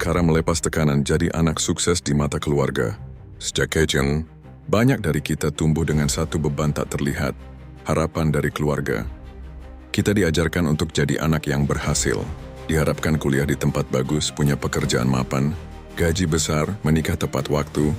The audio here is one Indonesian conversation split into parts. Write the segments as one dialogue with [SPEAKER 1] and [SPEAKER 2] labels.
[SPEAKER 1] cara melepas tekanan jadi anak sukses di mata keluarga. Sejak kecil, banyak dari kita tumbuh dengan satu beban tak terlihat, harapan dari keluarga. Kita diajarkan untuk jadi anak yang berhasil, diharapkan kuliah di tempat bagus, punya pekerjaan mapan, gaji besar, menikah tepat waktu,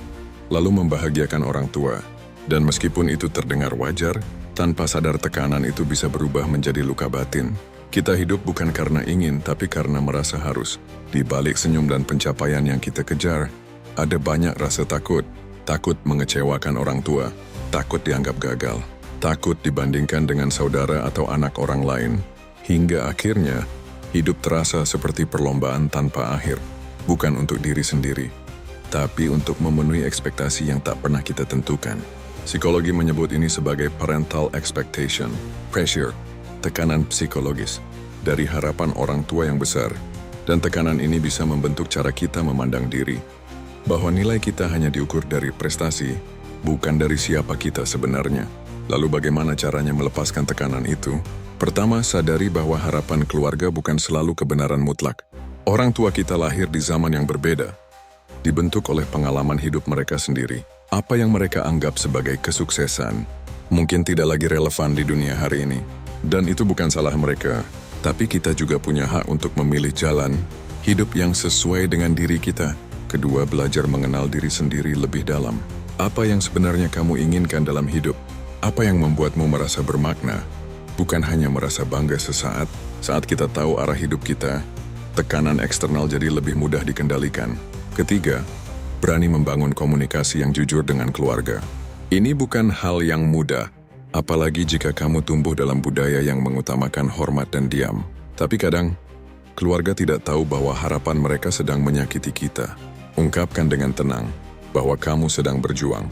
[SPEAKER 1] lalu membahagiakan orang tua. Dan meskipun itu terdengar wajar, tanpa sadar tekanan itu bisa berubah menjadi luka batin. Kita hidup bukan karena ingin, tapi karena merasa harus. Di balik senyum dan pencapaian yang kita kejar, ada banyak rasa takut. Takut mengecewakan orang tua, takut dianggap gagal, takut dibandingkan dengan saudara atau anak orang lain. Hingga akhirnya, hidup terasa seperti perlombaan tanpa akhir. Bukan untuk diri sendiri, tapi untuk memenuhi ekspektasi yang tak pernah kita tentukan. Psikologi menyebut ini sebagai parental expectation, pressure, tekanan psikologis dari harapan orang tua yang besar, dan tekanan ini bisa membentuk cara kita memandang diri, bahwa nilai kita hanya diukur dari prestasi, bukan dari siapa kita sebenarnya. Lalu bagaimana caranya melepaskan tekanan itu? Pertama, sadari bahwa harapan keluarga bukan selalu kebenaran mutlak. Orang tua kita lahir di zaman yang berbeda, dibentuk oleh pengalaman hidup mereka sendiri. Apa yang mereka anggap sebagai kesuksesan mungkin tidak lagi relevan di dunia hari ini. Dan itu bukan salah mereka, tapi kita juga punya hak untuk memilih jalan hidup yang sesuai dengan diri kita. Kedua, belajar mengenal diri sendiri lebih dalam. Apa yang sebenarnya kamu inginkan dalam hidup? Apa yang membuatmu merasa bermakna? Bukan hanya merasa bangga sesaat. Saat kita tahu arah hidup kita, tekanan eksternal jadi lebih mudah dikendalikan. Ketiga, berani membangun komunikasi yang jujur dengan keluarga. Ini bukan hal yang mudah, apalagi jika kamu tumbuh dalam budaya yang mengutamakan hormat dan diam. Tapi kadang, keluarga tidak tahu bahwa harapan mereka sedang menyakiti kita. Ungkapkan dengan tenang bahwa kamu sedang berjuang,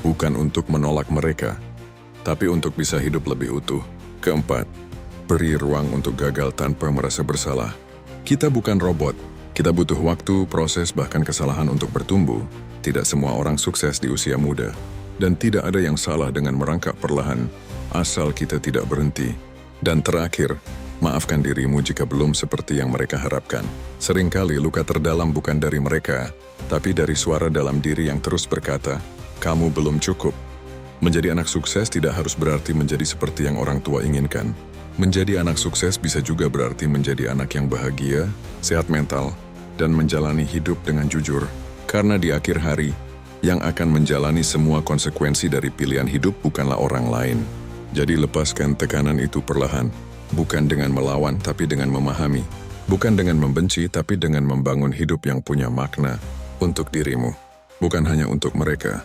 [SPEAKER 1] bukan untuk menolak mereka, tapi untuk bisa hidup lebih utuh. Keempat, beri ruang untuk gagal tanpa merasa bersalah. Kita bukan robot, kita butuh waktu, proses, bahkan kesalahan untuk bertumbuh. Tidak semua orang sukses di usia muda. Dan tidak ada yang salah dengan merangkak perlahan, asal kita tidak berhenti. Dan terakhir, maafkan dirimu jika belum seperti yang mereka harapkan. Seringkali luka terdalam bukan dari mereka, tapi dari suara dalam diri yang terus berkata, kamu belum cukup. Menjadi anak sukses tidak harus berarti menjadi seperti yang orang tua inginkan. Menjadi anak sukses bisa juga berarti menjadi anak yang bahagia, sehat mental, dan menjalani hidup dengan jujur. Karena di akhir hari, yang akan menjalani semua konsekuensi dari pilihan hidup bukanlah orang lain. Jadi lepaskan tekanan itu perlahan, bukan dengan melawan tapi dengan memahami, bukan dengan membenci tapi dengan membangun hidup yang punya makna untuk dirimu, bukan hanya untuk mereka.